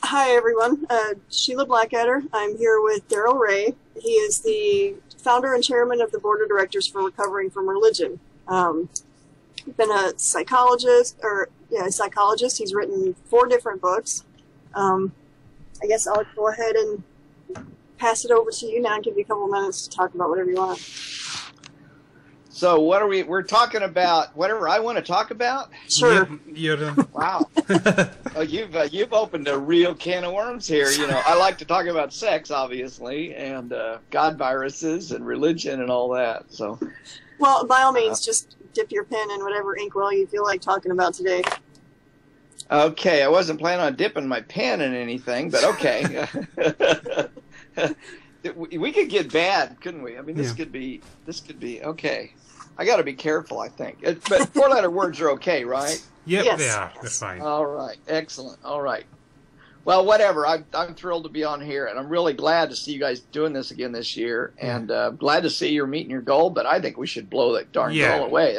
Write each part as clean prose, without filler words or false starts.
Hi, everyone. Sheila Blackadder. I'm here with Darrel Ray. He is the founder and chairman of the board of directors for Recovering from Religion. Been a psychologist, a psychologist. He's written 4 different books. I guess I'll go ahead and pass it over to you now and give you a couple of minutes to talk about whatever you want. So what are we're talking about whatever I want to talk about? Sure. Wow. Oh, you've opened a real can of worms here. You know, I like to talk about sex, obviously, and God viruses and religion and all that. So, well, by all means, just dip your pen in whatever inkwell you feel like talking about today. Okay, I wasn't planning on dipping my pen in anything, but okay. We could get bad, couldn't we? I mean, this could be okay. I got to be careful, I think. But 4-letter words are okay, right? Yep, yes. they are. They're fine. All right, excellent. All right. Well, whatever. I'm thrilled to be on here, and I'm really glad to see you guys doing this again this year, and glad to see you're meeting your goal. But I think we should blow that darn goal away.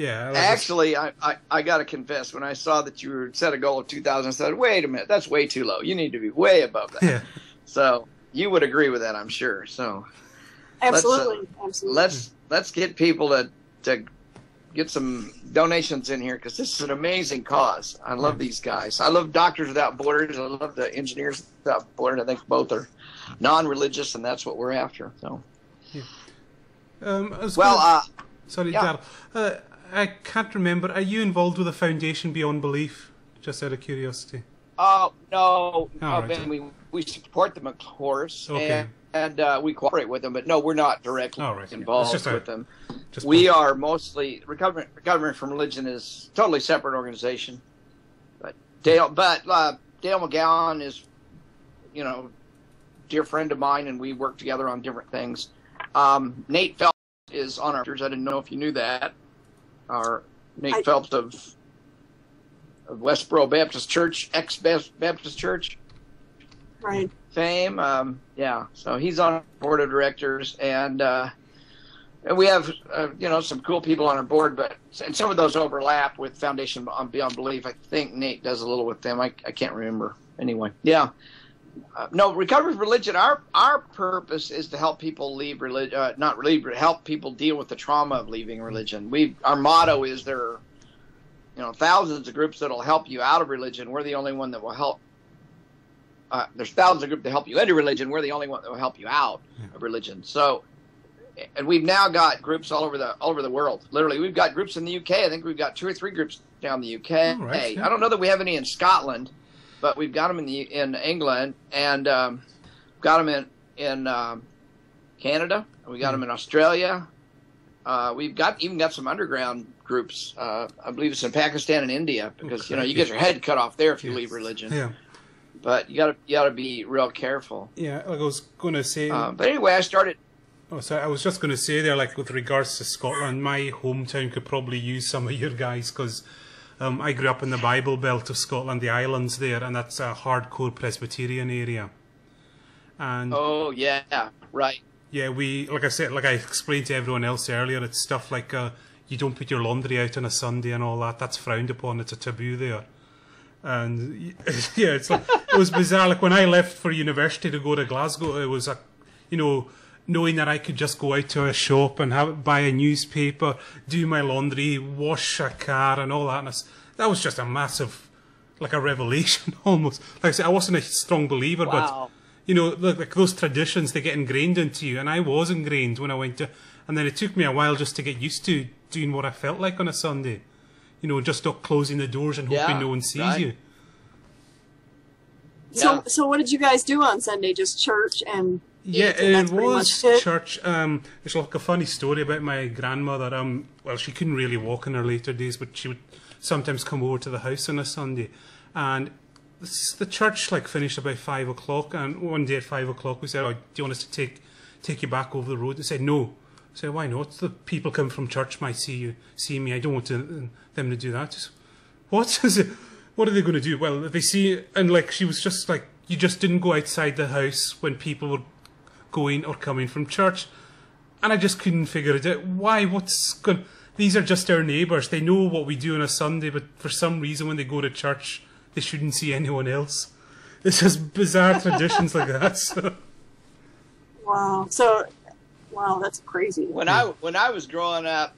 Actually, I got to confess, when I saw that you set a goal of 2,000, I said, wait a minute, that's way too low. You need to be way above that. Yeah. So you would agree with that, I'm sure. So Absolutely. let's get people to get some donations in here, because this is an amazing cause. I love these guys. I love Doctors Without Borders. I love the Engineers Without Borders. I think both are non-religious, and that's what we're after. So, sorry, Darrel. I can't remember. Are you involved with the Foundation Beyond Belief? Just out of curiosity. Oh no, right. we support them, of course, okay. and we cooperate with them, but no, we're not directly involved with them. We are mostly Recovering from Religion is a totally separate organization. But Dale McGowan is, dear friend of mine, and we work together on different things. Nate Phelps is on our. I didn't know if you knew that. Nate Phelps of Westboro Baptist Church, ex-Baptist Church. Right. Fame. So he's on our board of directors, and we have some cool people on our board, and some of those overlap with Foundation Beyond Belief. I think Nate does a little with them. I can't remember. Anyway, Recovery from Religion. Our purpose is to help people leave religion, not relieve, but help people deal with the trauma of leaving religion. Our motto is there are thousands of groups that'll help you out of religion. We're the only one that will help. There's thousands of groups that help you into religion. We're the only one that will help you out of religion. So, and we've now got groups all over the world. Literally, we've got groups in the UK. I think we've got 2 or 3 groups down the UK. Oh, right, I don't know that we have any in Scotland, but we've got them in England, and got them in Canada. We got them in Australia. We've even got some underground groups. I believe it's in Pakistan and India, because you get your head cut off there if you leave religion. Yeah. But you gotta be real careful. Yeah, like I was going to say. But anyway, I started. Oh, sorry. I was just going to say there, like with regards to Scotland, my hometown could probably use some of your guys, because I grew up in the Bible Belt of Scotland, the islands there, and that's a hardcore Presbyterian area. And oh yeah, right. Yeah, like I said, like I explained to everyone else earlier, it's stuff like you don't put your laundry out on a Sunday and all that. That's frowned upon. It's a taboo there. And yeah, it's like, it was bizarre. Like when I left for university to go to Glasgow, it was knowing that I could just go out to a shop and buy a newspaper, do my laundry, wash a car and all that. And that was just a massive, like a revelation almost. Like I said, I wasn't a strong believer, wow. But like those traditions, they get ingrained into you. And I was ingrained when I went to, and then it took me a while just to get used to doing what I felt like on a Sunday. Just not closing the doors and hoping no one sees you. So what did you guys do on Sunday? Just church and yeah, it was church. There's like a funny story about my grandmother. Well, she couldn't really walk in her later days, but she would sometimes come over to the house on a Sunday, and the church finished about 5 o'clock. And one day at 5 o'clock, we said, "Oh, do you want us to take you back over the road?" They said, "No." I said, "Why not? The people come from church might see me. I don't want them to do that." What is it? What are they going to do? Well, they see, and she was just like, you just didn't go outside the house when people were going or coming from church. And I just couldn't figure it out. Why? These are just our neighbours. They know what we do on a Sunday, but for some reason when they go to church, they shouldn't see anyone else. It's just bizarre traditions like that. So. Wow. So, wow, that's crazy. When I was growing up,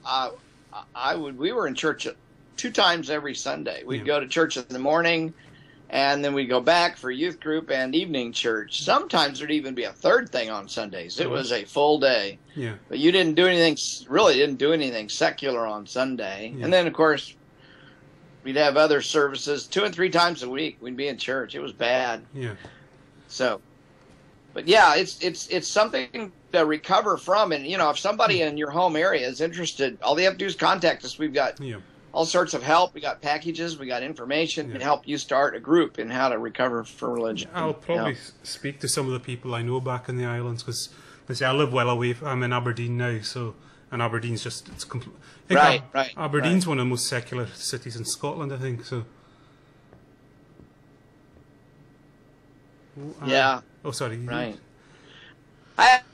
we were in church 2 times every Sunday. We'd go to church in the morning, and then we'd go back for youth group and evening church. Sometimes there'd even be a third thing on Sundays. It was a full day. Yeah. But you didn't do anything secular on Sunday. Yeah. And then, of course, we'd have other services 2 and 3 times a week. We'd be in church. It was bad. Yeah. So, but yeah, it's something to recover from. And, you know, if somebody in your home area is interested, all they have to do is contact us. We've got all sorts of help. We got packages. We got information to help you start a group in how to recover from religion. I'll probably speak to some of the people I know back in the islands because I live well away. I'm in Aberdeen now, so and Aberdeen's just Right. Aberdeen's one of the most secular cities in Scotland, I think. So. Yeah. Oh, sorry. Right. I have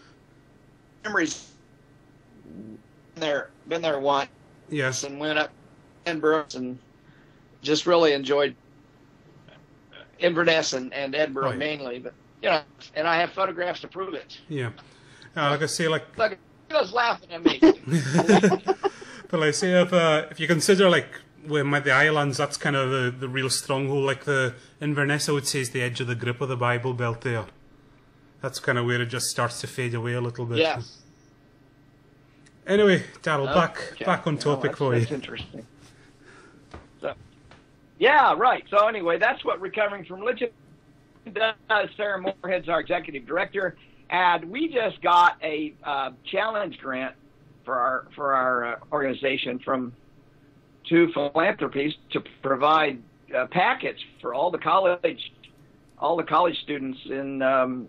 memories. Been there once. Yes. And went up to Edinburgh and just really enjoyed Inverness and Edinburgh mainly. But you know, and I have photographs to prove it. Yeah. Like I say, like. Look, he was laughing at me. But like say, if you consider like the islands, that's kind of the real stronghold. Like the Inverness, I would say, is the edge of the grip of the Bible Belt there. That's kind of where it just starts to fade away a little bit. Yeah. Anyway, Darrel, back on topic for you. That's interesting. So, yeah, right. So anyway, that's what Recovering from Religion does. Sarah Moorhead's our executive director, and we just got a challenge grant for our organization from 2 philanthropies to provide packets for all the college students in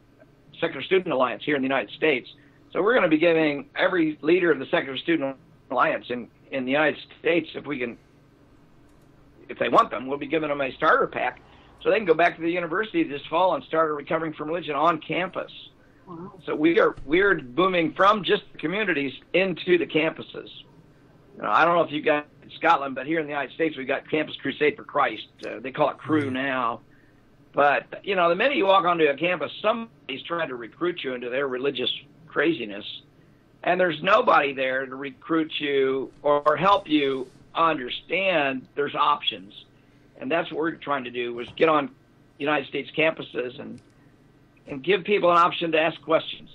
Secular Student Alliance here in the United States. So we're going to be giving every leader of the Secular Student Alliance in the United States, if they want them, we'll be giving them a starter pack so they can go back to the university this fall and start Recovering from Religion on campus. Wow. So we're booming from just the communities into the campuses. You know, I don't know if you got in Scotland, but here in the United States we've got Campus Crusade for Christ. They call it Cru now. But, you know, the minute you walk onto a campus, somebody's trying to recruit you into their religious craziness, and there's nobody there to recruit you or help you understand there's options. And that's what we're trying to do, was get on United States campuses and give people an option to ask questions.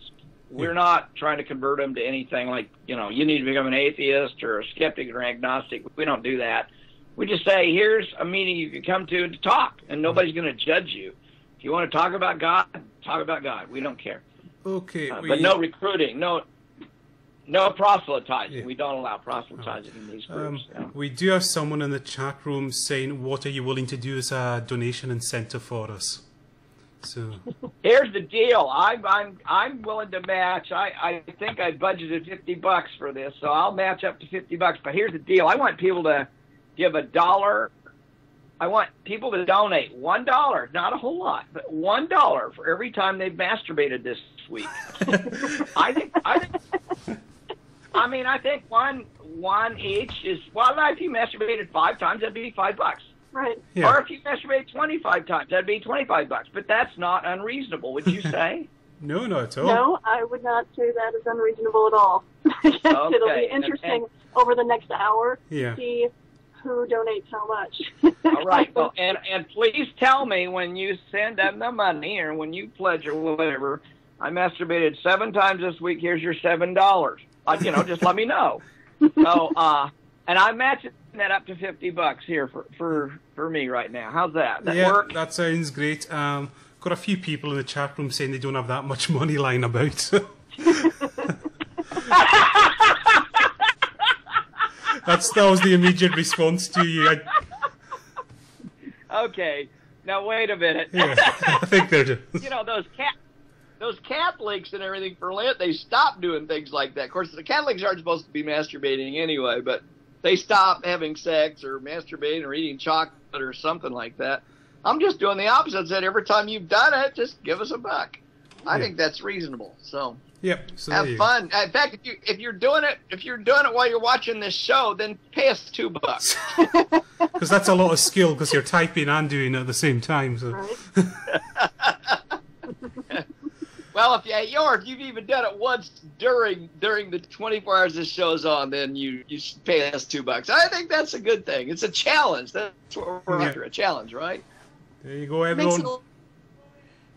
We're not trying to convert them to anything like, you know, you need to become an atheist or a skeptic or agnostic. We don't do that. We just say, here's a meeting you can come to talk, and nobody's going to judge you. If you want to talk about God, talk about God. We don't care. Okay. But no recruiting, no proselytizing. Yeah. We don't allow proselytizing in these groups. We do have someone in the chat room saying, what are you willing to do as a donation incentive for us? So here's the deal. I'm willing to match. I think I budgeted $50 for this, so I'll match up to $50. But here's the deal. I want people to give $1. I want people to donate $1, not a whole lot, but $1 for every time they've masturbated this week. I think one each is, well, if you masturbated 5 times, that'd be $5. Right. Yeah. Or if you masturbate 25 times, that'd be $25. But that's not unreasonable, would you say? No, not at all. No, I would not say that is unreasonable at all. Okay. It'll be interesting over the next hour to see who donates how much. All right. Well, and please tell me when you send them the money or when you pledge or whatever, I masturbated 7 times this week. Here's your $7. Just let me know. So, and I'm matching that up to $50 here for me right now. How's that? That work? That sounds great. Got a few people in the chat room saying they don't have that much money lying about. That was the immediate response to you. Okay, now wait a minute. Yeah, I think they're just... You know, those Catholics and everything for Lent, they stopped doing things like that. Of course, the Catholics aren't supposed to be masturbating anyway, but they stopped having sex or masturbating or eating chocolate or something like that. I'm just doing the opposite. Said every time you've done it, just give us $1. I think that's reasonable. So Yep. So Have fun. In fact, if you're doing it while you're watching this show, then pay us $2. Because that's a lot of skill, because you're typing and doing it at the same time. So. Right. Well, if you've even done it once during the 24 hours this show's on, then you should pay us $2. I think that's a good thing. It's a challenge. That's what we're after, a challenge, right? There you go, Makes it everyone.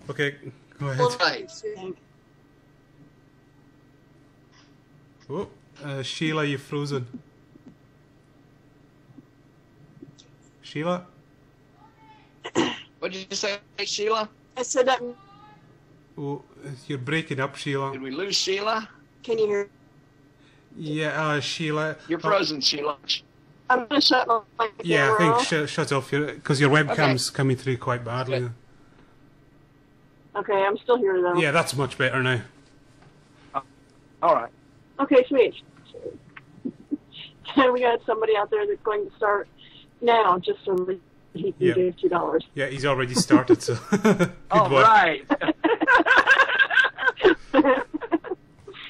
Okay, go a ahead. little nice, I think. Oh, Sheila, you're frozen. Sheila? What did you say, Sheila? I said that. Oh, you're breaking up, Sheila. Did we lose Sheila? Can you hear? Yeah, Sheila. You're frozen, Sheila. I'm gonna shut my camera Yeah, I off. think shut off because your webcam's coming through quite badly. Okay. Okay, I'm still here though. Yeah, that's much better now. All right. Okay, sweet. We got somebody out there that's going to start now, just so he can Yeah. give $2. Yeah, he's already started, so good All work. right.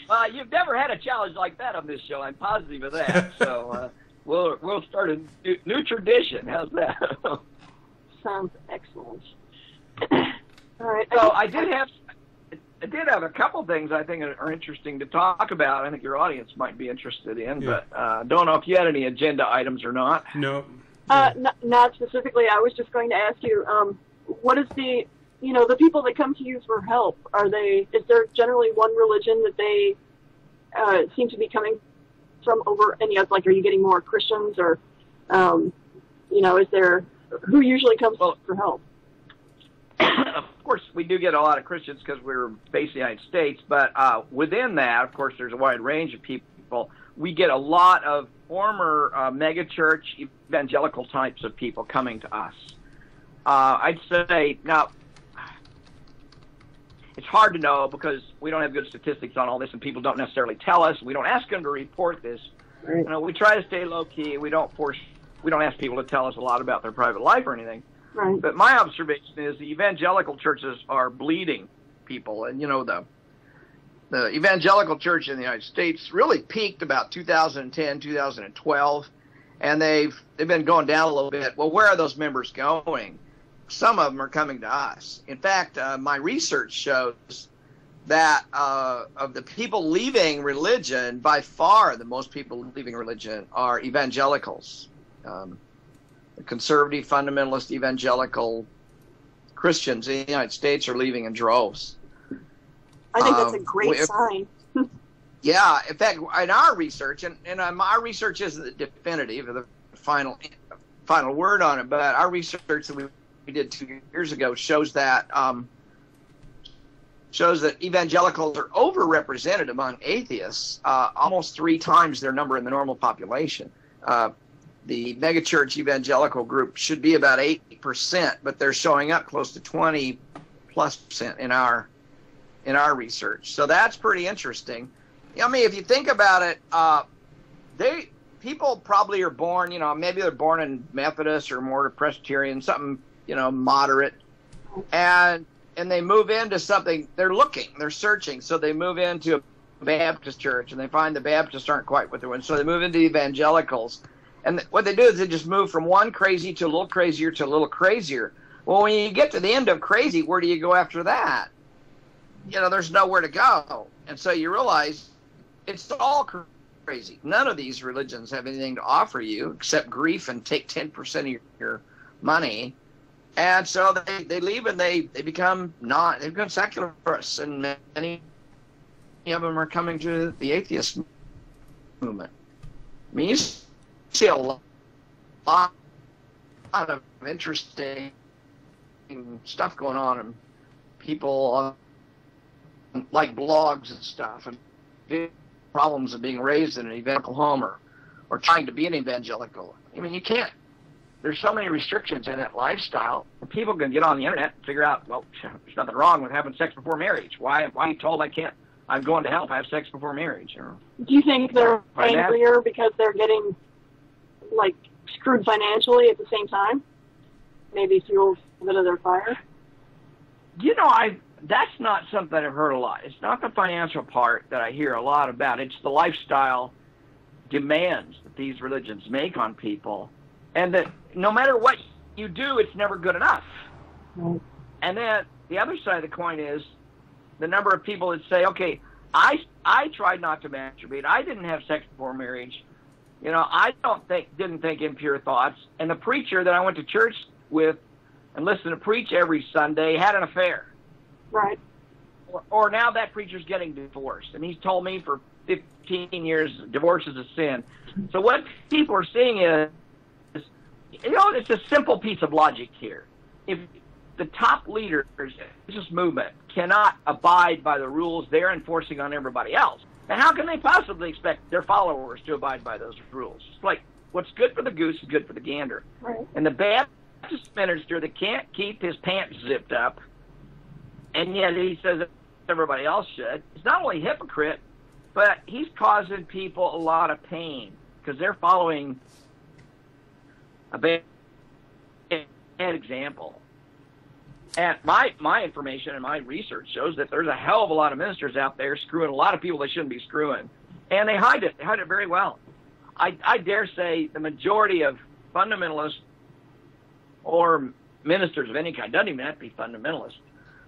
Well, you've never had a challenge like that on this show. I'm positive of that. So we'll start a new tradition. How's that? Sounds excellent. All right. So I did have a couple things I think are interesting to talk about. I think your audience might be interested in, Yeah. but don't know if you had any agenda items or not. No. Not specifically. I was just going to ask you, what is the people that come to you for help? Is there generally one religion that they seem to be coming from over any other? Like, are you getting more Christians, or is there who usually comes for help? Of course, we do get a lot of Christians because we're based in the United States, but within that, of course, there's a wide range of people. We get a lot of former megachurch evangelical types of people coming to us. I'd say, now, it's hard to know because we don't have good statistics on all this, and people don't necessarily tell us. We don't ask them to report this. Right. We try to stay low-key. We don't ask people to tell us a lot about their private life or anything. Right. But my observation is the evangelical churches are bleeding people. And, the evangelical church in the United States really peaked about 2010, 2012, and they've been going down a little bit. Well, where are those members going? Some of them are coming to us. In fact, my research shows that of the people leaving religion, by far the most people leaving religion are evangelicals. The conservative, fundamentalist, evangelical Christians in the United States are leaving in droves. I think that's a great sign. Yeah, in fact, in our research, and our research isn't definitive, or the final word on it, but our research that we did 2 years ago shows that evangelicals are overrepresented among atheists, almost 3 times their number in the normal population. The megachurch evangelical group should be about 8%, but they're showing up close to 20+% in our research. So that's pretty interesting. I mean, if you think about it, people probably are born, maybe they're born in Methodist or more Presbyterian, something, moderate, and they move into something. They're searching, so they move into a Baptist church, and they find the Baptists aren't quite what they want, so they move into evangelicals. And what they do is they just move from one crazy to a little crazier to a little crazier. Well, when you get to the end of crazy, where do you go after that? There's nowhere to go. And so you realize it's all crazy. None of these religions have anything to offer you except grief and take 10% of your money. And so they leave and they become secularists, and many of them are coming to the atheist movement. I mean, you see a lot of interesting stuff going on, and people like blogs and stuff, and problems of being raised in an evangelical home or trying to be an evangelical. I mean, you can't. There's so many restrictions in that lifestyle. People can get on the internet and figure out, well, there's nothing wrong with having sex before marriage. Why am I told I can't? I'm going to hell if I have sex before marriage. Do you think they're angrier because they're getting screwed financially at the same time? Maybe fuels a bit of their fire? that's not something I've heard a lot. It's not the financial part that I hear a lot about. It's the lifestyle demands that these religions make on people, and that no matter what you do, it's never good enough. Right. And then the other side of the coin is the number of people that say, okay, I tried not to masturbate. I didn't have sex before marriage. You know, I didn't think impure thoughts. And the preacher that I went to church with and listened to preach every Sunday had an affair. Right. Or now that preacher's getting divorced, and he's told me for 15 years divorce is a sin. So what people are seeing is, you know, it's a simple piece of logic here. If the top leaders of this movement cannot abide by the rules they're enforcing on everybody else, then how can they possibly expect their followers to abide by those rules? It's like, what's good for the goose is good for the gander. Right. And the Baptist minister that can't keep his pants zipped up, and yet he says everybody else should, is not only a hypocrite, but he's causing people a lot of pain because they're following a bad example. And my information and my research shows that there's a hell of a lot of ministers out there screwing a lot of people they shouldn't be screwing. And they hide it. They hide it very well. I dare say the majority of fundamentalists or ministers of any kind, doesn't even have to be fundamentalists,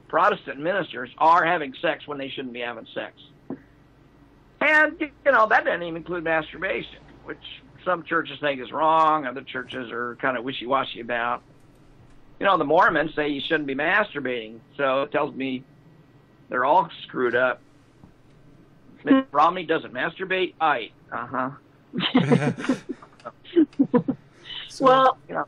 Protestant ministers are having sex when they shouldn't be having sex. And, you know, that doesn't even include masturbation, which some churches think is wrong, other churches are kind of wishy-washy about. You know, the Mormons say you shouldn't be masturbating, so it tells me they're all screwed up. Mitt Romney doesn't masturbate? Uh-huh. Well, you know.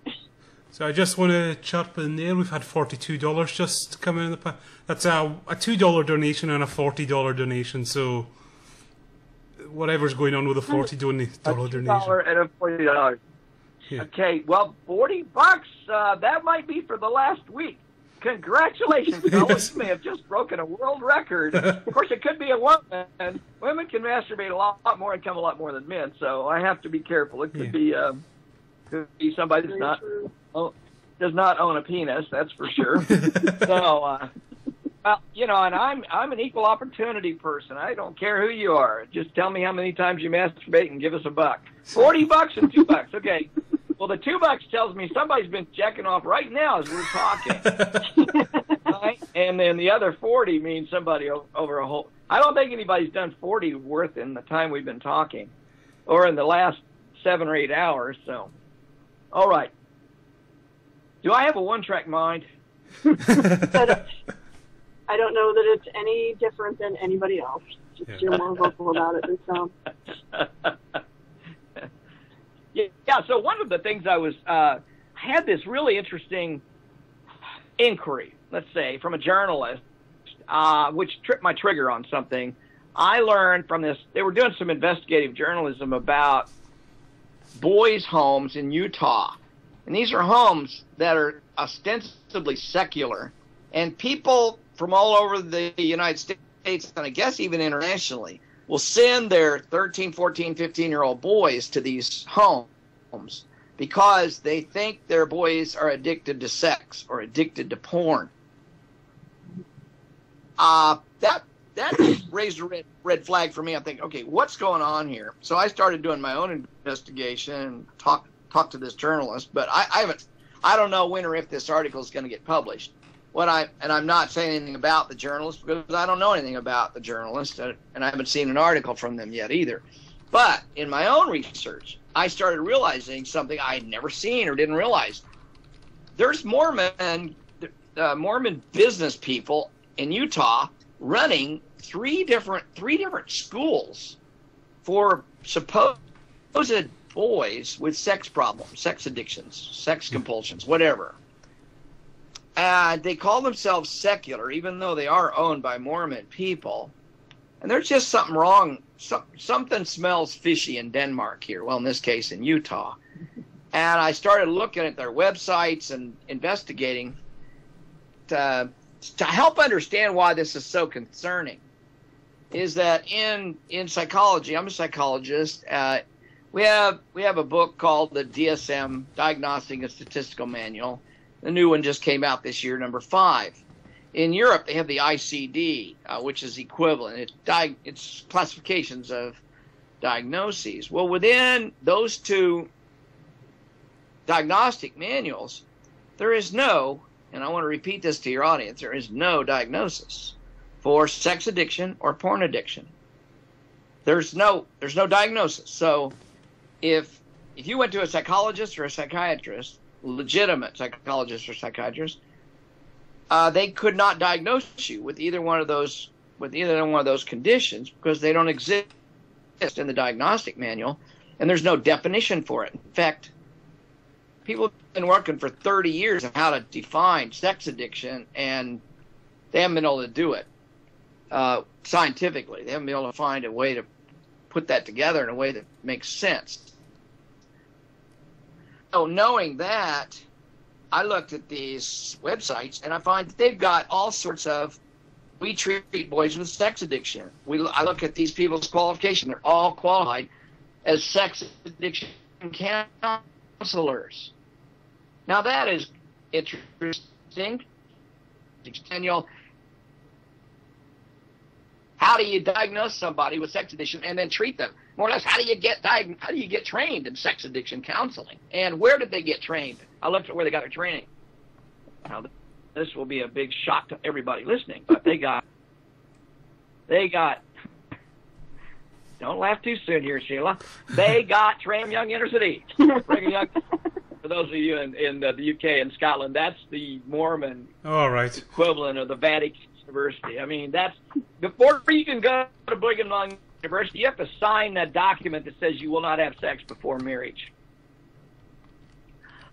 So I just want to chirp in there. We've had $42 just come in. That's a $2 donation and a $40 donation. So whatever's going on with a $40 donation. $2 and a $40. Yeah. Okay, well, $40, that might be for the last week. Congratulations, fellas. You may have just broken a world record. Of course, it could be a woman. Women can masturbate a lot more and come a lot more than men, so I have to be careful. It could be somebody that's does not own a penis, that's for sure. So, well, you know, and I'm an equal opportunity person. I don't care who you are. Just tell me how many times you masturbate and give us a buck. $40 and $2. Okay. Well, the $2 tells me somebody's been jacking off right now as we're talking. Right? And then the other 40 means somebody over a whole. I don't think anybody's done 40 worth in the time we've been talking, or in the last 7 or 8 hours. So, all right. Do I have a one-track mind? I don't know that it's any different than anybody else. Just you're more vocal about it than some. Yeah, so one of the things I had this really interesting inquiry, let's say, from a journalist, which tripped my trigger on something. I learned from this, they were doing some investigative journalism about boys' homes in Utah. And these are homes that are ostensibly secular. And people from all over the United States, and I guess even internationally, will send their 13, 14, 15-year-old boys to these homes because they think their boys are addicted to sex or addicted to porn. That just raised a red flag for me. I'm thinking, okay, what's going on here? So I started doing my own investigation and talked to this journalist, but I don't know when or if this article is going to get published. I'm not saying anything about the journalist because I don't know anything about the journalist, and I haven't seen an article from them yet either. But in my own research, I started realizing something I had never seen or didn't realize. There's Mormon business people in Utah running three different schools for supposed boys with sex problems, sex addictions, sex compulsions, whatever. They call themselves secular, even though they are owned by Mormon people. And there's just something wrong. Something smells fishy in Denmark here. Well, in this case, in Utah. And I started looking at their websites and investigating to help understand why this is so concerning. Is that in psychology, I'm a psychologist, we have a book called the DSM, Diagnostic and Statistical Manual. The new one just came out this year, number 5. In Europe, they have the ICD, which is equivalent. It's classifications of diagnoses. Well, within those two diagnostic manuals, there is no, and I want to repeat this to your audience, there is no diagnosis for sex addiction or porn addiction. There's no diagnosis. So if you went to a psychologist or a psychiatrist, legitimate psychologist or psychiatrist, they could not diagnose you with either one of those conditions because they don't exist in the diagnostic manual, and there's no definition for it. In fact, people have been working for 30 years on how to define sex addiction, and they haven't been able to do it scientifically. They haven't been able to find a way to put that together in a way that makes sense. So knowing that, I looked at these websites, and I find that they've got all sorts of, we treat boys with sex addiction. I look at these people's qualification. They're all qualified as sex addiction counselors. Now that is interesting. Daniel, how do you diagnose somebody with sex addiction and then treat them? More or less, how do you get trained in sex addiction counseling? And where did they get trained? I looked at where they got their training. Now, this will be a big shock to everybody listening, but they got, don't laugh too soon here, Sheila. They got trained Young University. Brigham Young, for those of you in the UK and Scotland, that's the Mormon equivalent of the Vatican University. I mean, that's, before you can go to Brigham Young University, you have to sign that document that says you will not have sex before marriage.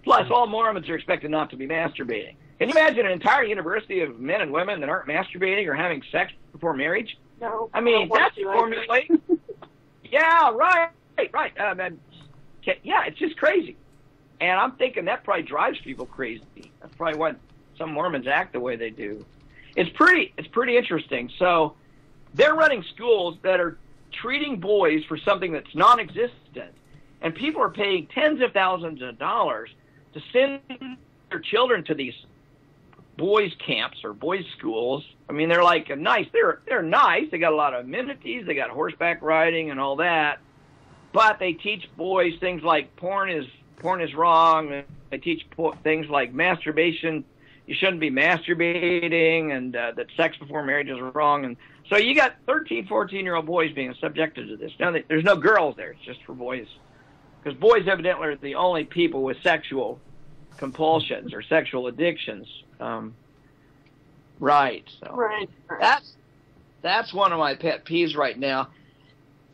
Plus, all Mormons are expected not to be masturbating. Can you imagine an entire university of men and women that aren't masturbating or having sex before marriage? No. I mean, that's formulating. Yeah, right. Yeah, it's just crazy. And I'm thinking that probably drives people crazy. That's probably why some Mormons act the way they do. It's pretty interesting. So they're running schools that are treating boys for something that's non-existent, and people are paying tens of thousands of dollars to send their children to these boys camps or boys schools. I mean, they're like nice. They're nice. They got a lot of amenities. They got horseback riding and all that. But they teach boys things like porn is wrong. They teach things like masturbation. You shouldn't be masturbating, and that sex before marriage is wrong. And so you got 13, 14-year-old boys being subjected to this. Now, there's no girls there. It's just for boys. Because boys evidently are the only people with sexual compulsions or sexual addictions. Right. So Right. that's one of my pet peeves right now.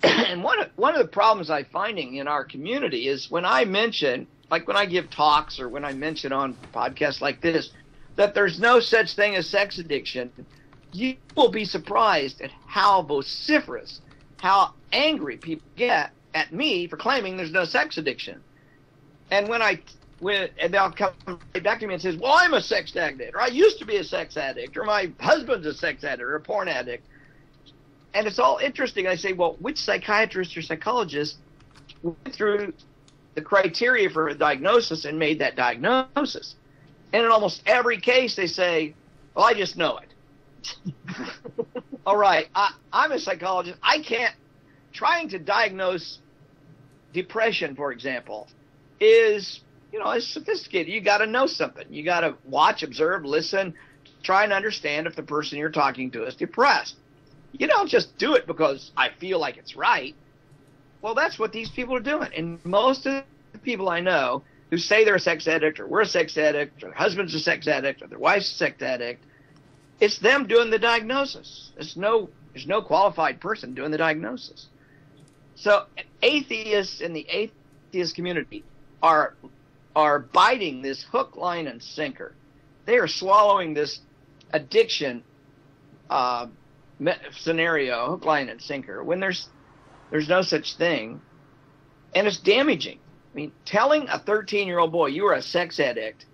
And one of the problems I'm finding in our community is when I mention, like when I give talks or when I mention on podcasts like this, that there's no such thing as sex addiction, you will be surprised at how vociferous, how angry people get at me for claiming there's no sex addiction. And and they'll come back to me and says, well, I'm a sex addict, or I used to be a sex addict, or my husband's a sex addict or a porn addict. And it's all interesting. I say, well, which psychiatrist or psychologist went through the criteria for a diagnosis and made that diagnosis? And in almost every case, they say, well, I just know it. All right, I'm a psychologist. I can't. Trying to diagnose depression, for example, is, is sophisticated. You got to know something. You got to watch, observe, listen, try and understand if the person you're talking to is depressed. You don't just do it because I feel like it's right. Well, that's what these people are doing. And most of the people I know who say they're a sex addict, or we're a sex addict, or their husband's a sex addict, or their wife's a sex addict, it's them doing the diagnosis. There's no qualified person doing the diagnosis. So atheists in the atheist community are biting this hook, line, and sinker. They are swallowing this addiction scenario, hook, line, and sinker, when there's no such thing, and it's damaging. I mean, telling a 13-year-old boy you are a sex addict,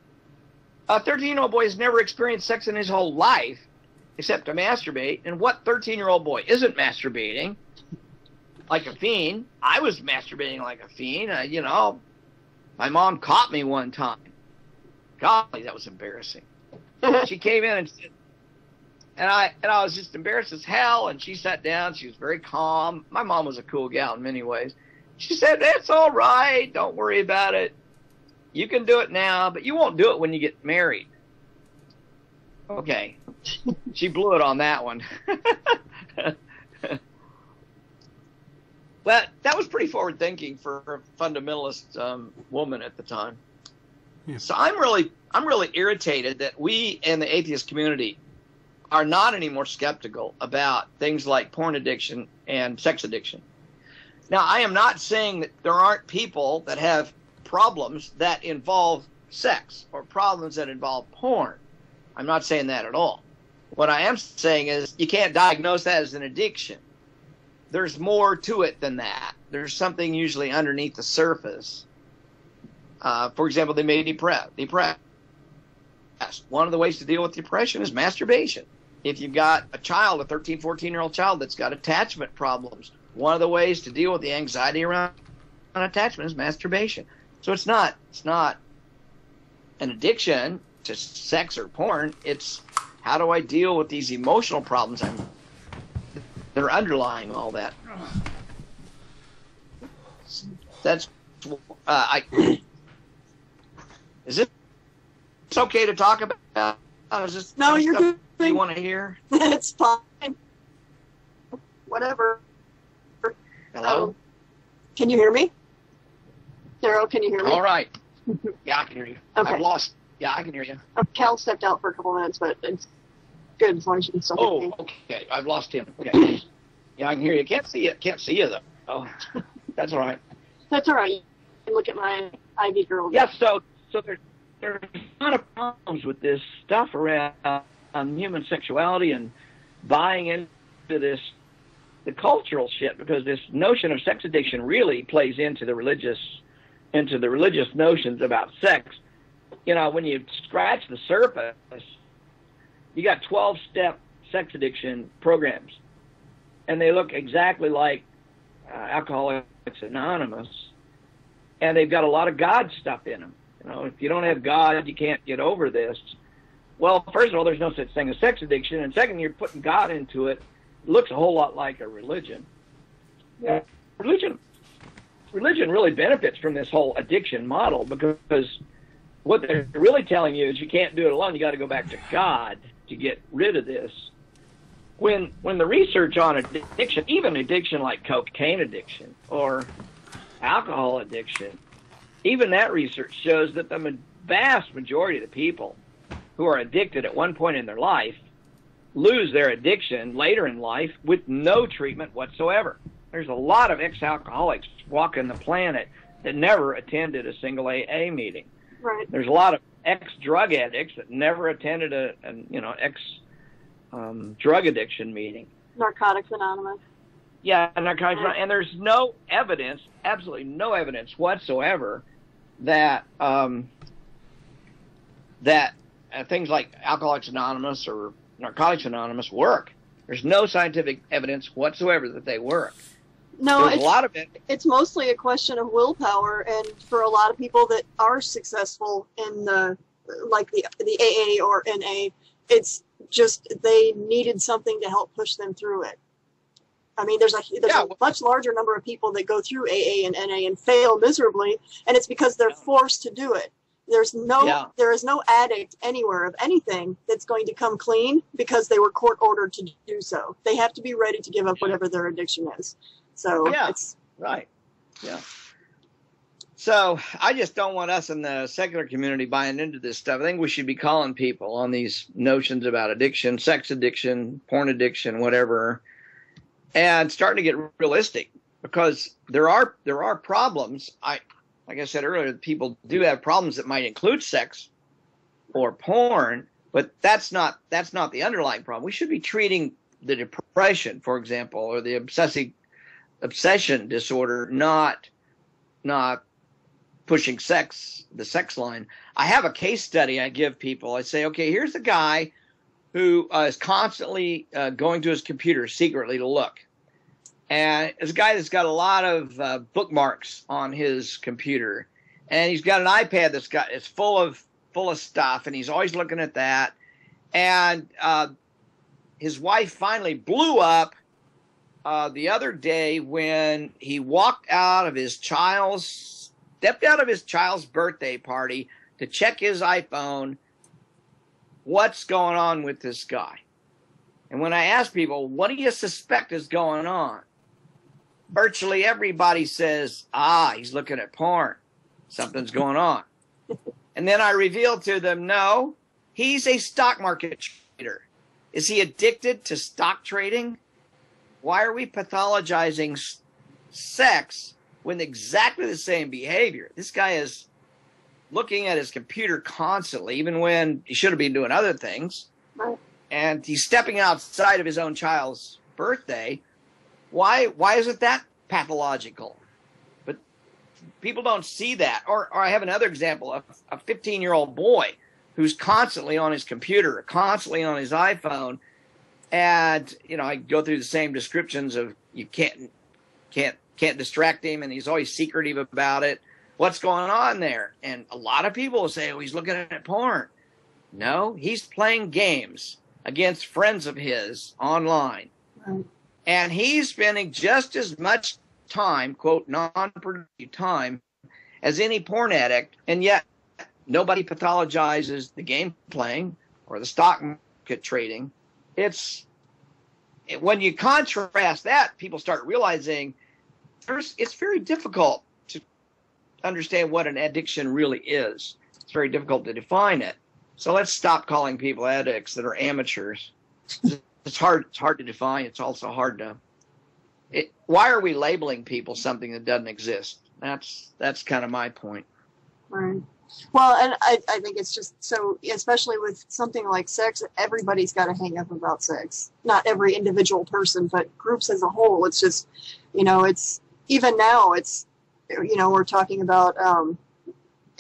a 13-year-old boy has never experienced sex in his whole life except to masturbate, and what 13-year-old boy isn't masturbating like a fiend? I was masturbating like a fiend. My mom caught me one time. Golly, that was embarrassing. She came in and said, And I was just embarrassed as hell. And she sat down. She was very calm. My mom was a cool gal in many ways. She said, "That's all right. Don't worry about it. You can do it now, but you won't do it when you get married." Okay. She blew it on that one. But that was pretty forward thinking for a fundamentalist woman at the time. Yeah. So I'm really irritated that we in the atheist community are not any more skeptical about things like porn addiction and sex addiction. Now, I am not saying that there aren't people that have problems that involve sex or problems that involve porn. I'm not saying that at all. What I am saying is you can't diagnose that as an addiction. There's more to it than that. There's something usually underneath the surface. For example, they may depressed. One of the ways to deal with depression is masturbation. If you've got a child, a 13, 14-year-old child that's got attachment problems, one of the ways to deal with the anxiety around attachment is masturbation. So it's not an addiction to sex or porn. It's how do I deal with these emotional problems that are underlying all that. That's is it okay to talk about? Is this No, you're stuff good. you want to hear? It's fine. Whatever. Hello? Can you hear me? Darrell, can you hear me? All right. Yeah, I can hear you. Okay. I've lost. Yeah, I can hear you. Cal stepped out for a couple minutes, but it's good as long as you can still hear me. Oh, okay. I've lost him. Okay. Yeah, I can hear you. Can't see you. Can't see you though. Oh, that's all right. That's all right. You can look at my Ivy girl. Yeah. So there's a lot of problems with this stuff around human sexuality and buying into the cultural shit, because this notion of sex addiction really plays into the religious notions about sex. You know, when you scratch the surface, you got 12-step sex addiction programs, and they look exactly like Alcoholics Anonymous, and they've got a lot of God stuff in them. You know, if you don't have God, you can't get over this. Well, first of all, there's no such thing as sex addiction, and second, you're putting God into it. It looks a whole lot like a religion. Yeah. Religion really benefits from this whole addiction model, because what they're really telling you is you can't do it alone. You got to go back to God to get rid of this. When the research on addiction, even addiction like cocaine addiction or alcohol addiction, even that research shows that the vast majority of the people who are addicted at one point in their life lose their addiction later in life with no treatment whatsoever. There's a lot of ex-alcoholics walking the planet that never attended a single AA meeting. Right. There's a lot of ex-drug addicts that never attended a drug addiction meeting. Narcotics Anonymous. Yeah, narcotics, and there's no evidence, absolutely no evidence whatsoever that things like Alcoholics Anonymous or Narcotics Anonymous work. There's no scientific evidence whatsoever that they work. No, There's a lot of it. It's mostly a question of willpower, and for a lot of people that are successful in the AA or NA, it's just they needed something to help push them through it. I mean, there's a much larger number of people that go through AA and NA and fail miserably, and it's because they're forced to do it. There is no addict anywhere of anything that's going to come clean because they were court ordered to do so. They have to be ready to give up whatever their addiction is. So it's right. Yeah. So I just don't want us in the secular community buying into this stuff. I think we should be calling people on these notions about addiction, sex addiction, porn addiction, whatever, and starting to get realistic, because there are problems. Like I said earlier, people do have problems that might include sex or porn, but that's not the underlying problem. We should be treating the depression, for example, or the obsession disorder, not pushing the sex line. I have a case study I give people. I say, okay, here's a guy who is constantly going to his computer secretly to look. And it's a guy that's got a lot of bookmarks on his computer, and he's got an iPad it's full of stuff, and he's always looking at that. And his wife finally blew up the other day when he stepped out of his child's birthday party to check his iPhone. What's going on with this guy? And when I ask people, what do you suspect is going on? Virtually everybody says, he's looking at porn. Something's going on. And then I reveal to them, no, he's a stock market trader. Is he addicted to stock trading? Why are we pathologizing sex with exactly the same behavior? This guy is looking at his computer constantly, even when he should have been doing other things. Right. And he's stepping outside of his own child's birthday. Why isn't that pathological? But people don't see that. Or I have another example of a 15-year-old boy who's constantly on his computer, constantly on his iPhone. And, I go through the same descriptions of you can't distract him, and he's always secretive about it. What's going on there? And a lot of people will say, he's looking at porn. No, he's playing games against friends of his online. Right. And he's spending just as much time, quote, non-productive time, as any porn addict. And yet nobody pathologizes the game playing or the stock market trading. When you contrast that, people start realizing it's very difficult to understand what an addiction really is. It's very difficult to define it. So let's stop calling people addicts that are amateurs. It's hard to define. It's also hard to. Why are we labeling people something that doesn't exist? That's kind of my point. Right. Well, and I think it's just so, especially with something like sex, everybody's got a hang up about sex. Not every individual person, but groups as a whole. It's just, it's even now. It's, we're talking about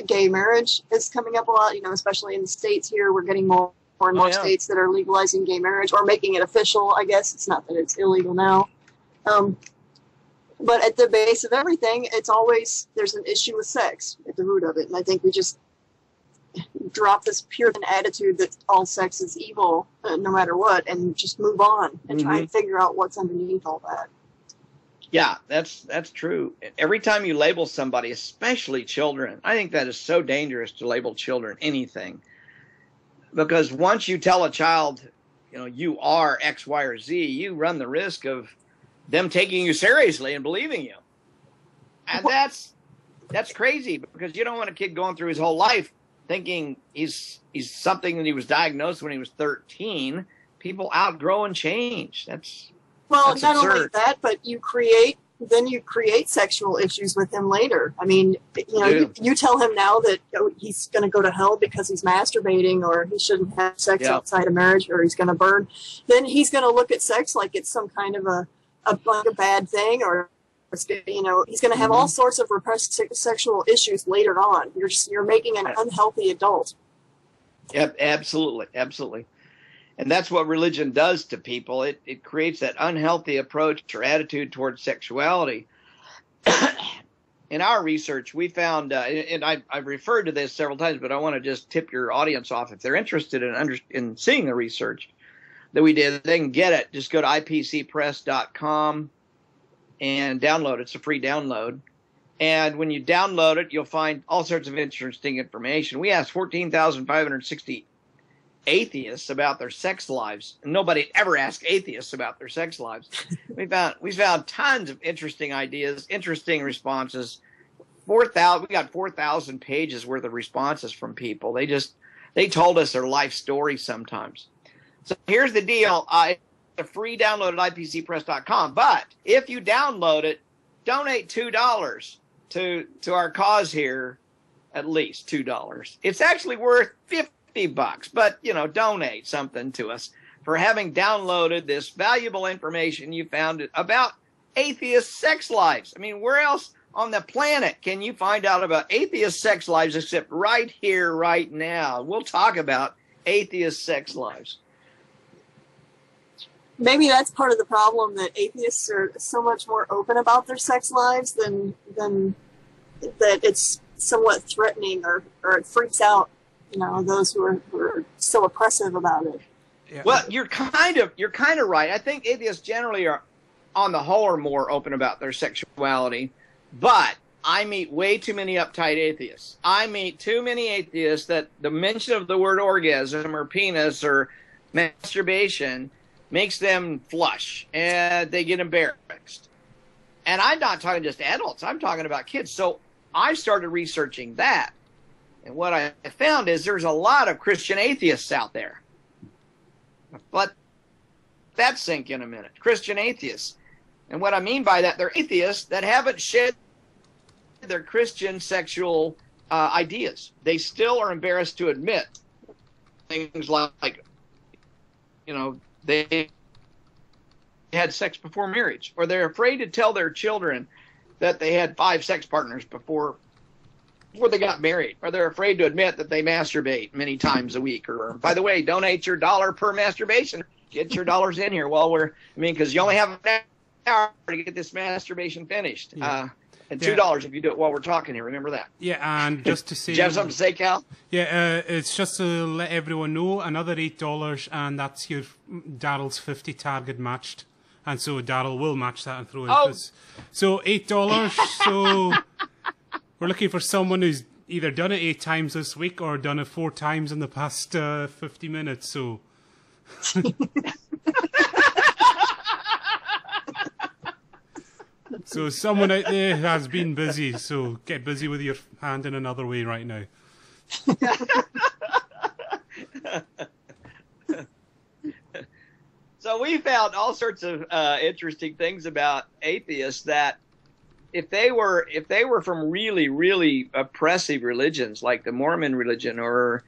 gay marriage is coming up a lot. Especially in the States here, we're getting more and more states that are legalizing gay marriage or making it official. I guess it's not that it's illegal now. But at the base of everything, it's always, there's an issue with sex at the root of it. And I think we just drop this Puritan attitude that all sex is evil, no matter what, and just move on and try and figure out what's underneath all that. Yeah, that's true. Every time you label somebody, especially children, I think that is so dangerous to label children anything. Because once you tell a child, you are X, Y, or Z, you run the risk of them taking you seriously and believing you. And that's crazy, because you don't want a kid going through his whole life thinking he's something that he was diagnosed when he was 13. People outgrow and change. That's not absurd. Only that, but you create sexual issues with him later. I mean, you tell him now that he's going to go to hell because he's masturbating, or he shouldn't have sex outside of marriage, or he's going to burn. Then he's going to look at sex like it's some kind of a bad thing, or he's going to have all sorts of repressed sexual issues later on. You're making an unhealthy adult. Yep, absolutely. And that's what religion does to people. It creates that unhealthy approach or attitude towards sexuality. In our research, we found, and I've referred to this several times, but I want to just tip your audience off. If they're interested in seeing the research that we did, they can get it. Just go to ipcpress.com and download it. It's a free download. And when you download it, you'll find all sorts of interesting information. We asked 14,560 atheists about their sex lives, and nobody ever asked atheists about their sex lives. we found tons of interesting ideas, interesting responses. We got 4,000 pages worth of responses from people. They told us their life story sometimes. So here's the deal. It's a free download at ipcpress.com. But if you download it, donate $2 to our cause here, at least $2. It's actually worth $50, but donate something to us for having downloaded this valuable information you found about atheist sex lives. I mean, where else on the planet can you find out about atheist sex lives except right here, right now? We'll talk about atheist sex lives. Maybe that's part of the problem, that atheists are so much more open about their sex lives than that it's somewhat threatening, or it freaks out those who are so oppressive about it. Yeah. Well, you're kind of right. I think atheists generally are, on the whole, are more open about their sexuality, but I meet way too many uptight atheists. I meet too many atheists that the mention of the word orgasm or penis or masturbation makes them flush and they get embarrassed. And I'm not talking just adults. I'm talking about kids. So I started researching that. And what I found is there's a lot of Christian atheists out there. Let that sink in a minute. Christian atheists. And what I mean by that, they're atheists that haven't shed their Christian sexual ideas. They still are embarrassed to admit things like, you know, they had sex before marriage, or they're afraid to tell their children that they had 5 sex partners before they got married, or they're afraid to admit that they masturbate many times a week. Or, by the way, donate your $1 per masturbation. Get your dollars in here because you only have an hour to get this masturbation finished. Yeah. And $2 if you do it while we're talking here. Remember that. Yeah, and just to say... Do you have something to say, Cal? Yeah, it's just to let everyone know, another $8, and that's your Darrel's 50 target matched. And so Darrel will match that and throw in. So $8, so we're looking for someone who's either done it 8 times this week or done it 4 times in the past 50 minutes, so... So someone out there has been busy, so get busy with your hand in another way right now. So we found all sorts of interesting things about atheists, that if they were from really, really oppressive religions like the Mormon religion or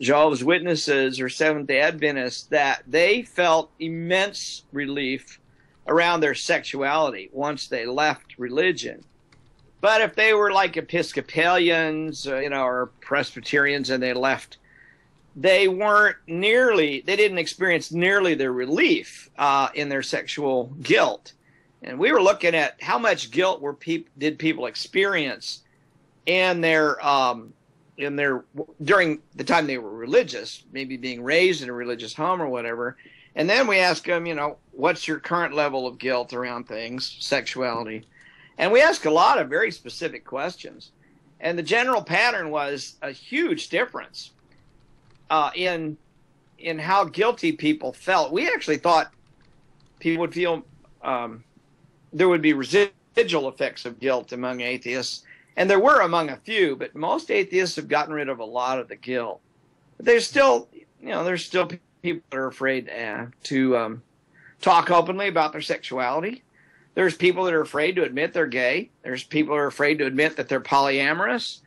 Jehovah's Witnesses or Seventh-day Adventists, that they felt immense relief around their sexuality once they left religion. But if they were like Episcopalians, or Presbyterians, and they left, they didn't experience nearly the relief in their sexual guilt. And we were looking at how much guilt did people experience in their during the time they were religious, maybe being raised in a religious home or whatever. And then we ask them, what's your current level of guilt around things, sexuality? And we ask a lot of very specific questions. And the general pattern was a huge difference in how guilty people felt. We actually thought people would feel there would be residual effects of guilt among atheists. And there were among a few, but most atheists have gotten rid of a lot of the guilt. But there's still people that are afraid to talk openly about their sexuality. There's people that are afraid to admit they're gay. There's people who are afraid to admit that they're polyamorous.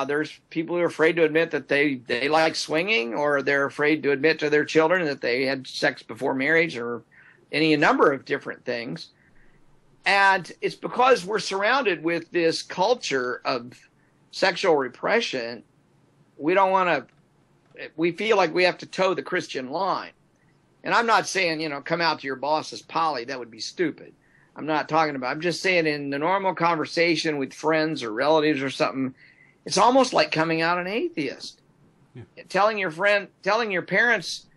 There's people who are afraid to admit that they like swinging, or they're afraid to admit to their children that they had sex before marriage, or any number of different things. And it's because we're surrounded with this culture of sexual repression. We feel like we have to toe the Christian line. And I'm not saying, come out to your boss as poly. That would be stupid. I'm just saying in the normal conversation with friends or relatives or something, it's almost like coming out an atheist. Yeah. Telling your parents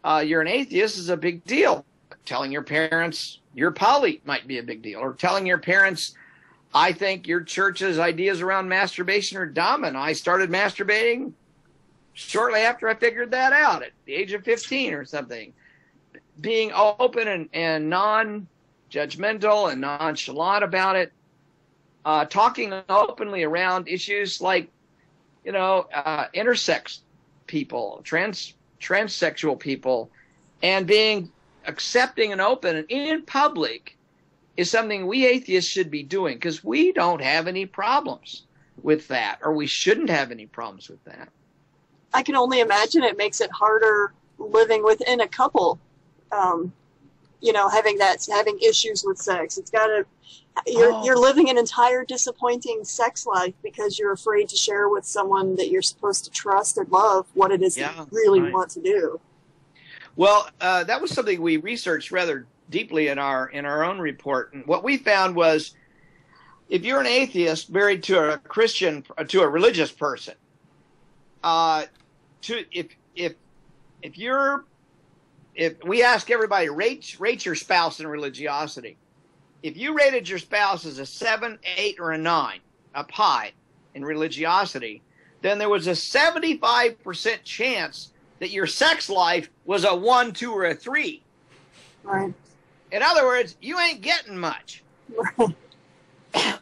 you're an atheist is a big deal. Telling your parents you're poly might be a big deal. Or telling your parents, I think your church's ideas around masturbation are dumb, and I started masturbating shortly after I figured that out at the age of 15 or something. Being open and non-judgmental and nonchalant about it. Talking openly around issues like, intersex people, transsexual people, and being accepting and open and in public is something we atheists should be doing, because we don't have any problems with that, or we shouldn't have any problems with that. I can only imagine it makes it harder living within a couple, having issues with sex. You're living an entire disappointing sex life because you're afraid to share with someone that you're supposed to trust and love what it is that you really want to do. Well, that was something we researched rather deeply in our own report. And what we found was, if you're an atheist married to a Christian, to a religious person, if you're if we ask everybody, rate your spouse in religiosity. If you rated your spouse as a 7, 8, or a 9, up high in religiosity, then there was a 75% chance that your sex life was a 1, 2, or a 3. Right. In other words, you ain't getting much. Right.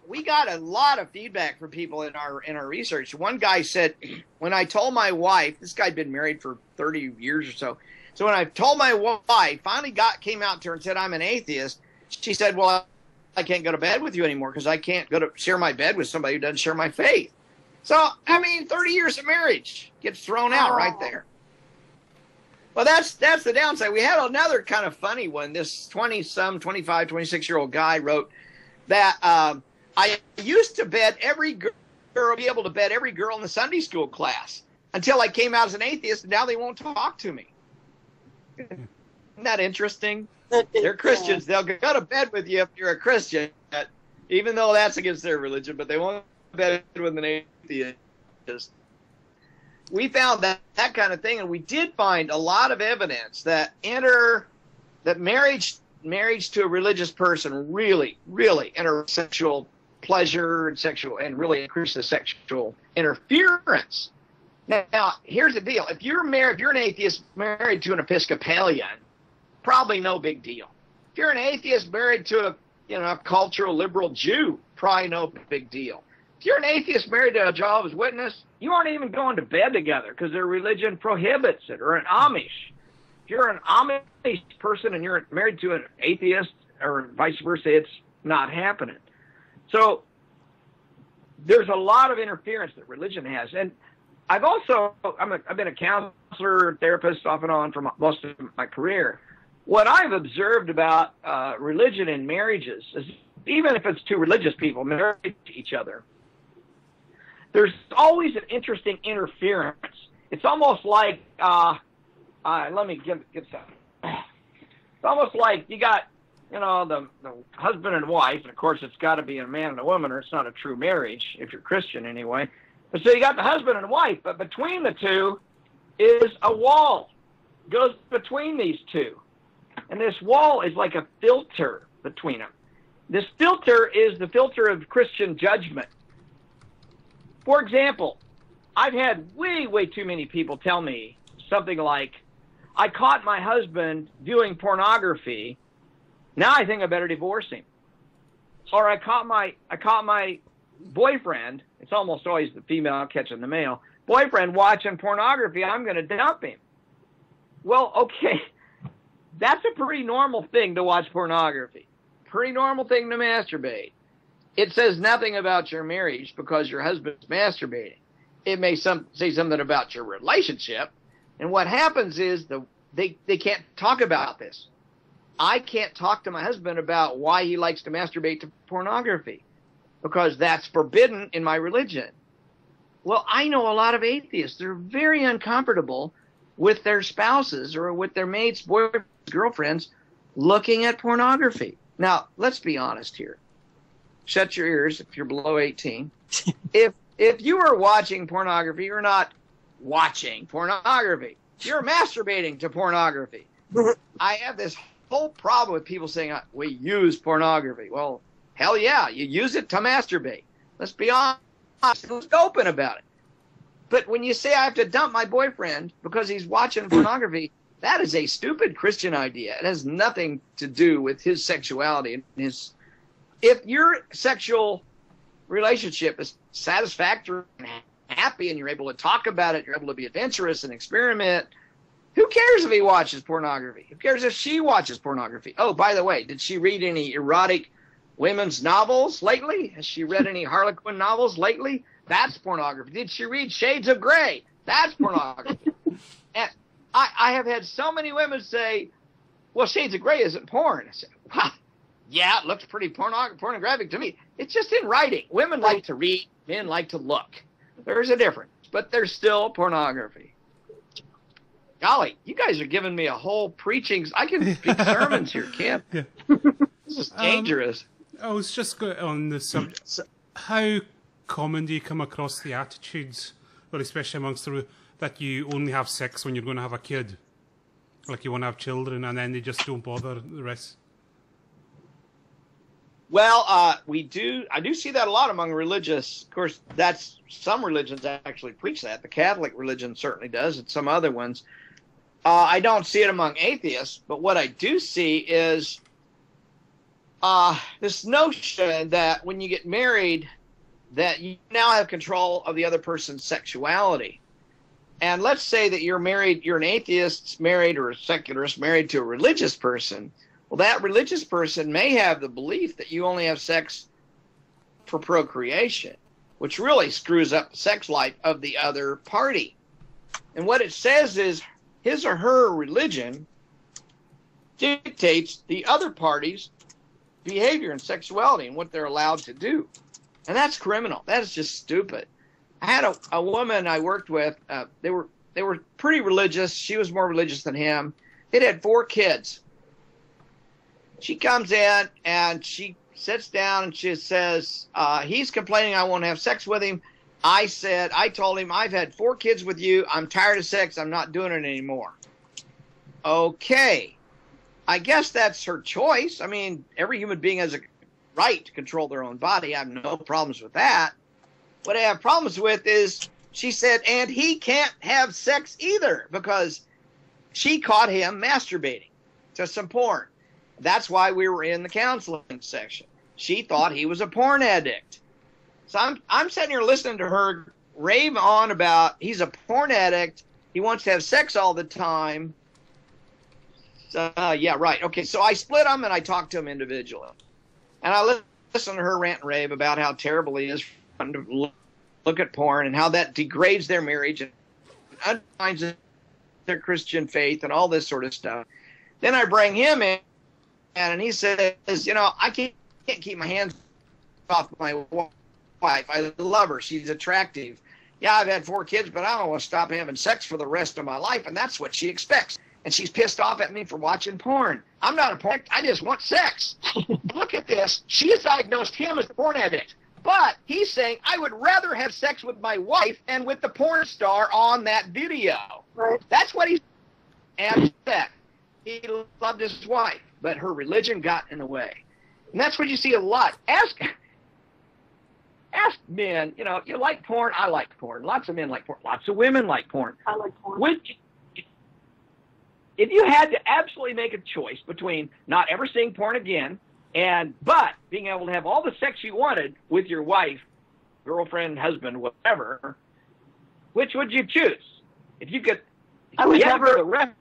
We got a lot of feedback from people in our research. One guy said, when I told my wife, this guy'd been married for 30 years or so. So when I told my wife, finally came out to her and said, I'm an atheist. She said, well, I can't go to bed with you anymore because I can't go to share my bed with somebody who doesn't share my faith. So, I mean, 30 years of marriage gets thrown out right there. Well, that's the downside. We had another kind of funny one. This 25, 26-year-old guy wrote that I used to be able to bed every girl in the Sunday school class until I came out as an atheist, and now they won't talk to me. Isn't that interesting? They're Christians. They'll go to bed with you if you're a Christian, even though that's against their religion, but they won't go to bed with an atheist. We found that kind of thing, and we did find a lot of evidence that marriage to a religious person really, really enters sexual pleasure and really increases sexual interference. Now, here's the deal. If you're an atheist married to an Episcopalian, probably no big deal. If you're an atheist married to a cultural liberal Jew, probably no big deal. If you're an atheist married to a Jehovah's Witness, you aren't even going to bed together because their religion prohibits it, or an Amish. If you're an Amish person and you're married to an atheist or vice versa, it's not happening. So there's a lot of interference that religion has. And I've been a counselor, therapist off and on for most of my career. What I've observed about religion in marriages is, even if it's two religious people married to each other, there's always an interesting interference. It's almost like, let me get some. It's almost like you got, the husband and wife, and of course it's got to be a man and a woman, or it's not a true marriage, if you're Christian anyway. But so you got the husband and wife, but between the two is a wall. Goes between these two. And this wall is like a filter between them. This filter is the filter of Christian judgment. For example, I've had way, way too many people tell me something like, I caught my husband viewing pornography. Now I think I better divorce him. Or I caught my boyfriend, it's almost always the female catching the male, boyfriend watching pornography, I'm going to dump him. Well, okay, that's a pretty normal thing to watch pornography. Pretty normal thing to masturbate. It says nothing about your marriage because your husband's masturbating. It may say something about your relationship. And what happens is they can't talk about this. I can't talk to my husband about why he likes to masturbate to pornography because that's forbidden in my religion. Well, I know a lot of atheists. They're very uncomfortable with their spouses or with their mates, boyfriends, girlfriends looking at pornography. Now, let's be honest here. Shut your ears if you're below 18. If you are watching pornography, you're not watching pornography. You're masturbating to pornography. I have this whole problem with people saying, we use pornography. Well, hell yeah, you use it to masturbate. Let's be honest. Let's be open about it. But when you say I have to dump my boyfriend because he's watching pornography, that is a stupid Christian idea. It has nothing to do with his sexuality and his. If your sexual relationship is satisfactory and happy and you're able to talk about it, you're able to be adventurous and experiment, who cares if he watches pornography? Who cares if she watches pornography? Oh, by the way, did she read any erotic women's novels lately? Has she read any Harlequin novels lately? That's pornography. Did she read Shades of Grey? That's pornography. And I have had so many women say, well, Shades of Grey isn't porn. I said, wow. Yeah, it looks pretty pornographic to me. It's just in writing. Women like to read, men like to look. There's a difference, but there's still pornography. Golly, you guys are giving me a whole preaching. I can speak sermons here, Kim. Yeah. This is dangerous. I was just going on the subject. How common do you come across the attitudes, or especially amongst the that you only have sex when you're going to have a kid? Like you want to have children and then they just don't bother the rest? Well, we do. I do see that a lot among religious. Of course, that's some religions actually preach that. The Catholic religion certainly does, and some other ones. I don't see it among atheists, but what I do see is this notion that when you get married, that you now have control of the other person's sexuality. And let's say that you're married, you're an atheist married or a secularist married to a religious person. Well, that religious person may have the belief that you only have sex for procreation, which really screws up the sex life of the other party. And what it says is his or her religion dictates the other party's behavior and sexuality and what they're allowed to do. And that's criminal. That is just stupid. I had a woman I worked with. They were pretty religious. She was more religious than him. They'd had 4 kids. She comes in and she sits down and she says, he's complaining I won't have sex with him. I told him, I've had 4 kids with you. I'm tired of sex. I'm not doing it anymore. Okay. I guess that's her choice. I mean, every human being has a right to control their own body. I have no problems with that. What I have problems with is, she said, and he can't have sex either because she caught him masturbating to some porn. That's why we were in the counseling section. She thought he was a porn addict. So I'm sitting here listening to her rave on about he's a porn addict. He wants to have sex all the time. So, yeah, right. Okay, so I split them and I talked to him individually. And I listened to her rant and rave about how terrible he is to look at porn and how that degrades their marriage and undermines their Christian faith and all this sort of stuff. Then I bring him in. And he says, I can't keep my hands off my wife. I love her. She's attractive. Yeah, I've had 4 kids, but I don't want to stop having sex for the rest of my life. And that's what she expects. And she's pissed off at me for watching porn. I'm not a porn addict. I just want sex. Look at this. She has diagnosed him as a porn addict. But he's saying, I would rather have sex with my wife and with the porn star on that video. Right. That's what he's and that. He loved his wife, but her religion got in the way. And that's what you see a lot. Ask men, you like porn? I like porn. Lots of men like porn. Lots of women like porn. I like porn. If you had to absolutely make a choice between not ever seeing porn again but being able to have all the sex you wanted with your wife, girlfriend, husband, whatever, which would you choose? If you could, I would never allow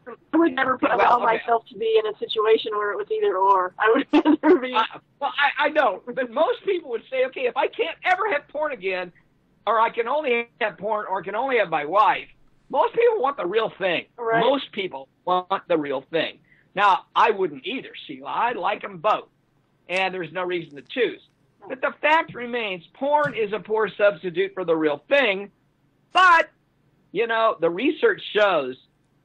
okay. myself to be in a situation where it was either or. I would rather be. I don't. But most people would say, okay, if I can't ever have porn again, or I can only have porn, or I can only have my wife, most people want the real thing. Right. Most people want the real thing. Now, I wouldn't either, Sheila. I like them both, and there's no reason to choose. But the fact remains, porn is a poor substitute for the real thing. But, the research shows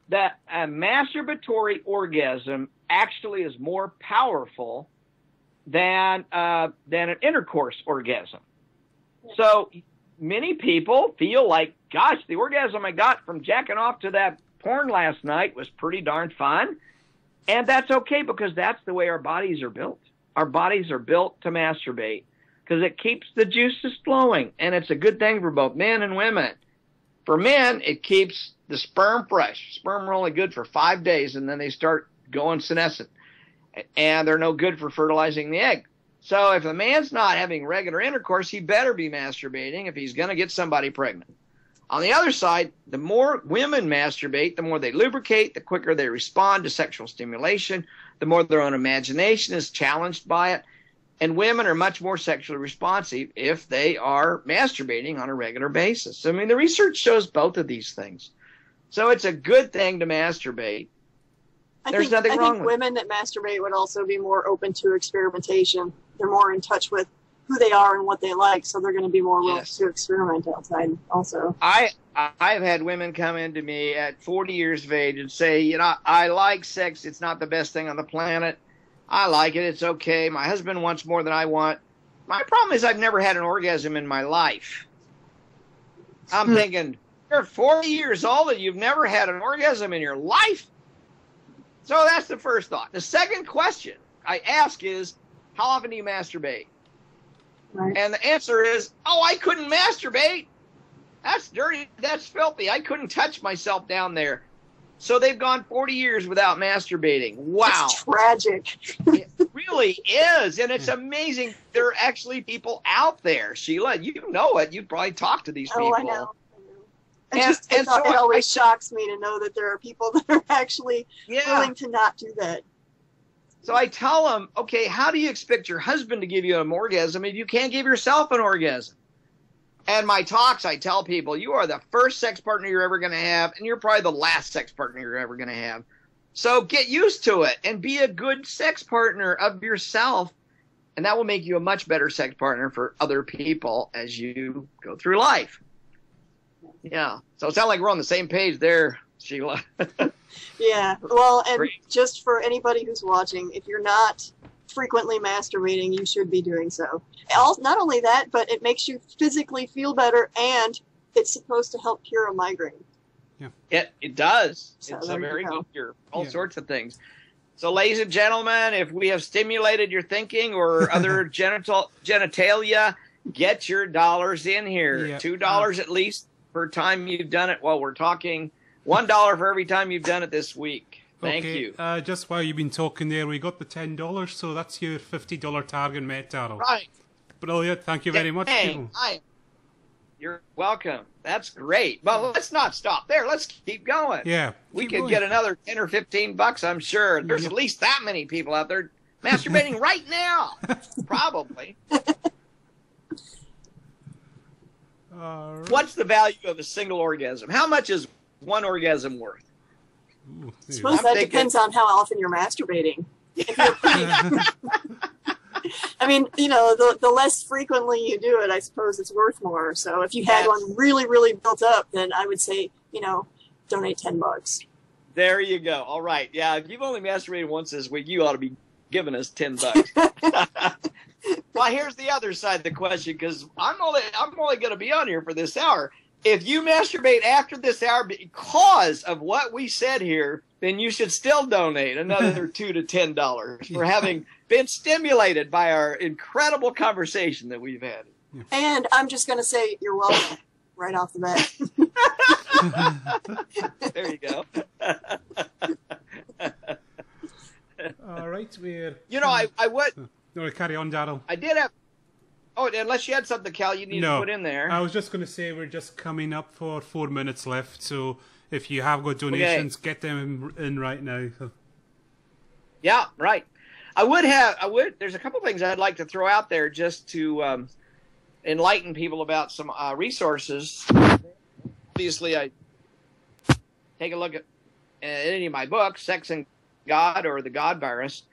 that a masturbatory orgasm actually is more powerful than an intercourse orgasm. So many people feel like, gosh, the orgasm I got from jacking off to that porn last night was pretty darn fun. And that's okay because that's the way our bodies are built. Our bodies are built to masturbate because it keeps the juices flowing. And it's a good thing for both men and women. For men, it keeps the sperm fresh. Sperm are only good for 5 days, and then they start going senescent. And they're no good for fertilizing the egg. So if a man's not having regular intercourse, he better be masturbating if he's going to get somebody pregnant. On the other side, the more women masturbate, the more they lubricate, the quicker they respond to sexual stimulation, the more their own imagination is challenged by it. And women are much more sexually responsive if they are masturbating on a regular basis. I mean, the research shows both of these things. So it's a good thing to masturbate. There's nothing wrong with it. I think women that masturbate would also be more open to experimentation. They're more in touch with who they are and what they like, so they're going to be more willing to experiment outside also. I've had women come into me at 40 years of age and say, I like sex. It's not the best thing on the planet. I like it. It's okay. My husband wants more than I want. My problem is I've never had an orgasm in my life. I'm thinking, you're 40 years old and you've never had an orgasm in your life? So that's the first thought. The second question I ask is, how often do you masturbate? Right. And the answer is, oh, I couldn't masturbate. That's dirty. That's filthy. I couldn't touch myself down there. So they've gone 40 years without masturbating. Wow. It's tragic. It really is. And it's amazing. There are actually people out there. Sheila, you know it. You'd probably talk to these people. Oh, I know. It always shocks me to know that there are people that are actually willing to not do that. So I tell them, okay, how do you expect your husband to give you an orgasm if you can't give yourself an orgasm? And my talks, I tell people, you are the first sex partner you're ever going to have, and you're probably the last sex partner you're ever going to have. So get used to it and be a good sex partner of yourself, and that will make you a much better sex partner for other people as you go through life. Yeah. So it sounds like we're on the same page there, Sheila. Yeah. Well, and Great. Just for anybody who's watching, if you're not frequently masturbating, you should be doing so. Not only that, but it makes you physically feel better, and it's supposed to help cure a migraine. Yeah. It does. So it's a there you very go. good cure. All sorts of things. So, ladies and gentlemen, if we have stimulated your thinking or other genitalia, get your dollars in here. Yeah. $2 at least per time you've done it while we're talking. $1 for every time you've done it this week. Thank you. Just while you've been talking there, we got the $10, so that's your $50 target met, Darrel. Right. Brilliant. Thank you very much. Hey, you're welcome. That's great. But let's not stop there. Let's keep going. Yeah. We keep could going. get another 10 or 15 bucks, I'm sure. There's at least that many people out there masturbating right now. Probably. Right. What's the value of a single orgasm? How much is one orgasm worth? Ooh, I suppose that depends on how often you're masturbating. If you're I mean, the less frequently you do it, I suppose it's worth more. So if you had one really, really built up, then I would say, donate $10. There you go. All right. Yeah, if you've only masturbated once this week, you ought to be giving us $10. Well, here's the other side of the question, because I'm only going to be on here for this hour. If you masturbate after this hour because of what we said here, then you should still donate another $2 to $10 for having been stimulated by our incredible conversation that we've had. And I'm just going to say you're welcome right off the bat. There you go. All right, I would. No, carry on, Darrel. I did have. Oh, unless you had something, Cal, you need to put in there. I was just going to say we're just coming up for 4 minutes left, so if you have got donations, get them in right now. Yeah, right. There's a couple things I'd like to throw out there just to enlighten people about some resources. Obviously, I take a look at any of my books, Sex and God or The God Virus.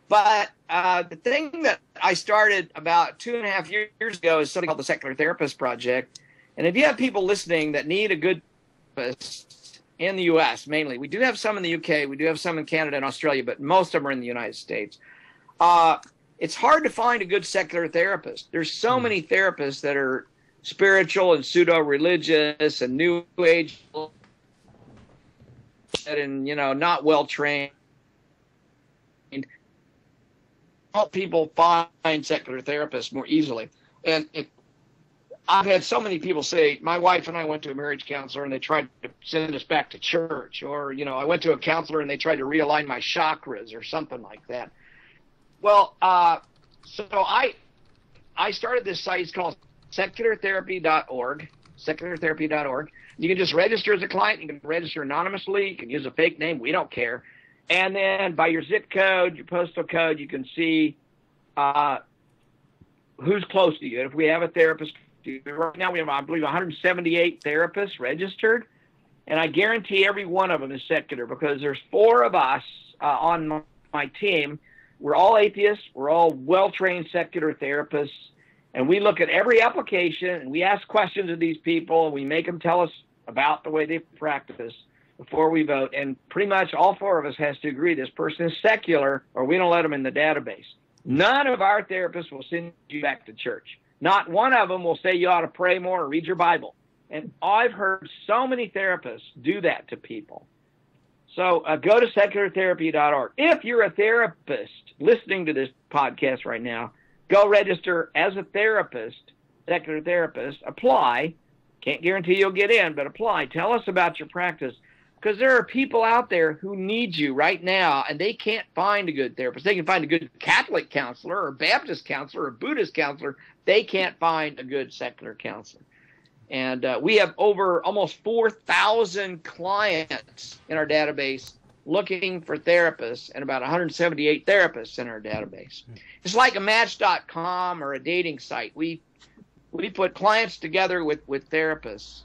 But the thing that I started about 2.5 years ago is something called the Secular Therapist Project. And if you have people listening that need a good therapist in the U.S. mainly, we do have some in the U.K., we do have some in Canada and Australia, but most of them are in the United States. It's hard to find a good secular therapist. There's so many therapists that are spiritual and pseudo-religious and new age and, not well-trained. Help people find secular therapists more easily. And I've had so many people say, my wife and I went to a marriage counselor and they tried to send us back to church. Or, I went to a counselor and they tried to realign my chakras or something like that. Well, so I started this site. It's called seculartherapy.org, seculartherapy.org. You can just register as a client. You can register anonymously. You can use a fake name. We don't care. And then by your zip code, your postal code, you can see who's close to you. And if we have a therapist, right now we have, I believe, 178 therapists registered. And I guarantee every one of them is secular because there's 4 of us on my team. We're all atheists. We're all well-trained secular therapists. And we look at every application and we ask questions of these people. And we make them tell us about the way they practice before we vote, and pretty much all 4 of us has to agree this person is secular or we don't let them in the database. None of our therapists will send you back to church. Not one of them will say you ought to pray more or read your Bible. And I've heard so many therapists do that to people. So go to seculartherapy.org. If you're a therapist listening to this podcast right now, go register as a therapist, secular therapist, apply. Can't guarantee you'll get in, but apply. Tell us about your practice, because there are people out there who need you right now, and they can't find a good therapist. They can find a good Catholic counselor or Baptist counselor or Buddhist counselor. They can't find a good secular counselor. And we have over almost 4,000 clients in our database looking for therapists, and about 178 therapists in our database. It's like a Match.com or a dating site. We put clients together with therapists,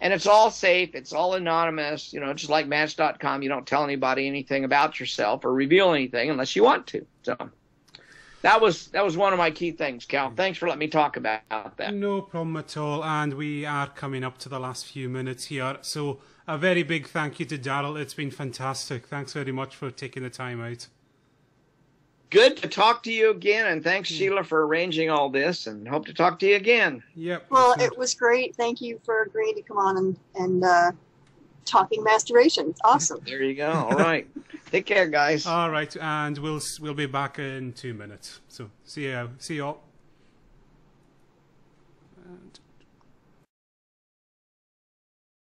and it's all safe. It's all anonymous. You know, just like Match.com, you don't tell anybody anything about yourself or reveal anything unless you want to. So that was one of my key things, Cal. Thanks for letting me talk about that. No problem at all. And we are coming up to the last few minutes here. So a very big thank you to Darrel. It's been fantastic. Thanks very much for taking the time out. Good to talk to you again, and thanks, Sheila, for arranging all this, and hope to talk to you again. Yep. Well, it was great. Thank you for agreeing to come on and talking masturbation. Awesome. There you go. All right. Take care, guys. All right, and we'll be back in 2 minutes. So see you all. And